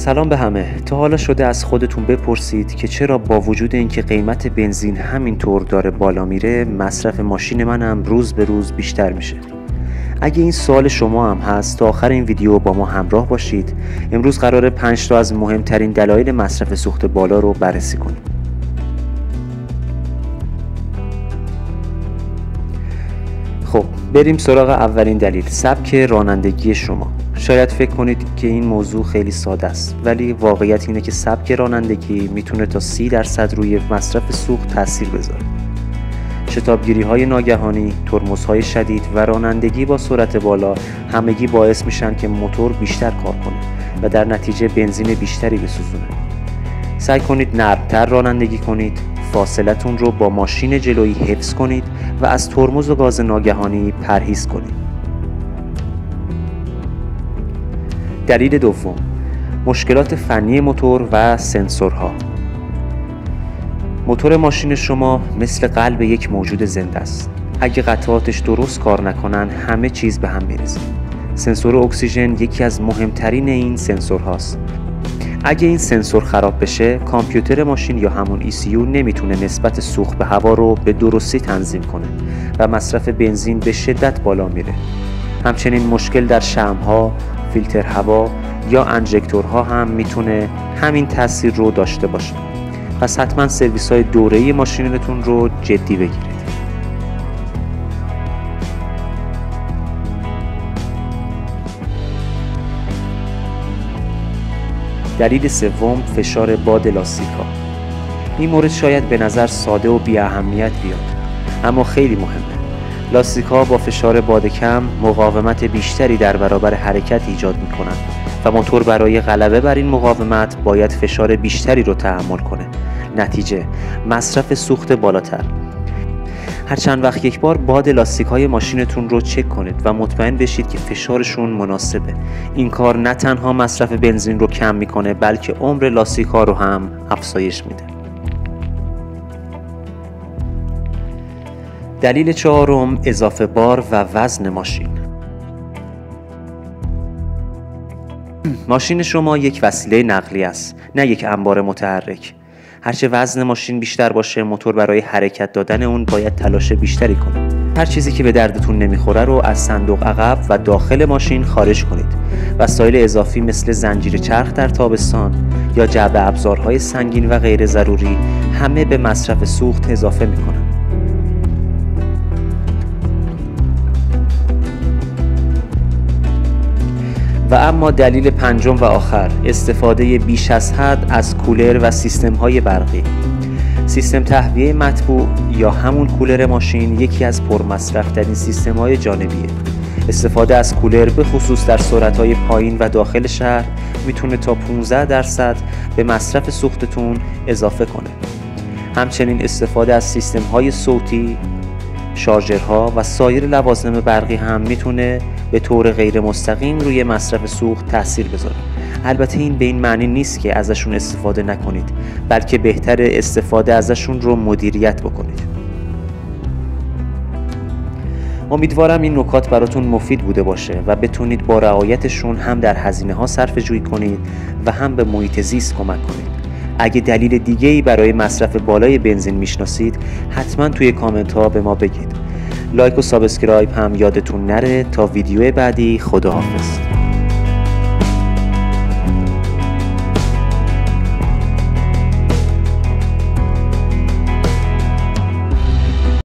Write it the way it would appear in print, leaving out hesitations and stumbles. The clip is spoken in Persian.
سلام به همه. تا حالا شده از خودتون بپرسید که چرا با وجود اینکه قیمت بنزین همینطور داره بالا میره، مصرف ماشین منم روز به روز بیشتر میشه؟ اگه این سوال شما هم هست، تا آخر این ویدیو با ما همراه باشید. امروز قراره 5 تا از مهمترین دلایل مصرف سوخت بالا رو بررسی کنیم. خب بریم سراغ اولین دلیل، سبک رانندگی شما. شاید فکر کنید که این موضوع خیلی ساده است، ولی واقعیت اینه که سبک رانندگی میتونه تا 30% روی مصرف سوخت تاثیر بذاره. شتابگیری‌های ناگهانی، ترمزهای شدید و رانندگی با سرعت بالا همگی باعث میشن که موتور بیشتر کار کنه و در نتیجه بنزین بیشتری بسوزونه. سعی کنید نرم‌تر رانندگی کنید، فاصلتون رو با ماشین جلویی حفظ کنید و از ترمز و گاز ناگهانی پرهیز کنید. دلیل دوم، مشکلات فنی موتور و سنسورها. موتور ماشین شما مثل قلب یک موجود زنده است. اگه قطعاتش درست کار نکنن همه چیز به هم میریزه. سنسور اکسیژن یکی از مهمترین این سنسورهاست. اگه این سنسور خراب بشه، کامپیوتر ماشین یا همون ECU نمیتونه نسبت سوخت به هوا رو به درستی تنظیم کنه و مصرف بنزین به شدت بالا میره. همچنین مشکل در شمع‌ها، فیلتر هوا یا انژکتورها هم میتونه همین تاثیر رو داشته باشه. پس حتما سرویس های دوره‌ای ماشینتون رو جدی بگیرید. دلیل سوم، فشار باد لاستیک‌ها. این مورد شاید به نظر ساده و بی اهمیت بیاد، اما خیلی مهمه. لاستیک‌ها با فشار باد کم مقاومت بیشتری در برابر حرکت ایجاد می‌کنند و موتور برای غلبه بر این مقاومت باید فشار بیشتری رو تحمل کنه. نتیجه، مصرف سوخت بالاتر. هر چند وقت یک بار باد لاستیک‌های ماشینتون رو چک کنید و مطمئن بشید که فشارشون مناسبه. این کار نه تنها مصرف بنزین رو کم می‌کنه، بلکه عمر لاستیک‌ها رو هم افزایش میده. دلیل چهارم، اضافه بار و وزن ماشین. ماشین شما یک وسیله نقلیه است، نه یک انبار متحرک. هرچه وزن ماشین بیشتر باشه، موتور برای حرکت دادن اون باید تلاش بیشتری کنه. هر چیزی که به دردتون نمیخوره رو از صندوق عقب و داخل ماشین خارج کنید. وسایل اضافی مثل زنجیر چرخ در تابستان یا جعبه ابزارهای سنگین و غیر ضروری همه به مصرف سوخت اضافه میکنن. و اما دلیل پنجم و آخر، استفاده بیش از حد از کولر و سیستم‌های برقی. سیستم تهویه مطبوع یا همون کولر ماشین یکی از پرمصرف‌ترین سیستم‌های جانبیه. استفاده از کولر به خصوص در سرعت‌های پایین و داخل شهر میتونه تا 15% به مصرف سوختتون اضافه کنه. همچنین استفاده از سیستم‌های صوتی، شارژرها و سایر لوازم برقی هم میتونه به طور غیر مستقیم روی مصرف سوخت تاثیر بذاره. البته این به این معنی نیست که ازشون استفاده نکنید، بلکه بهتره استفاده ازشون رو مدیریت بکنید. امیدوارم این نکات براتون مفید بوده باشه و بتونید با رعایتشون هم در هزینه ها صرفه‌جویی کنید و هم به محیط زیست کمک کنید. اگه دلیل دیگه‌ای برای مصرف بالای بنزین میشناسید، حتما توی کامنت ها به ما بگید. لایک و سابسکرایب هم یادتون نره. تا ویدیو بعدی، خداحافظ.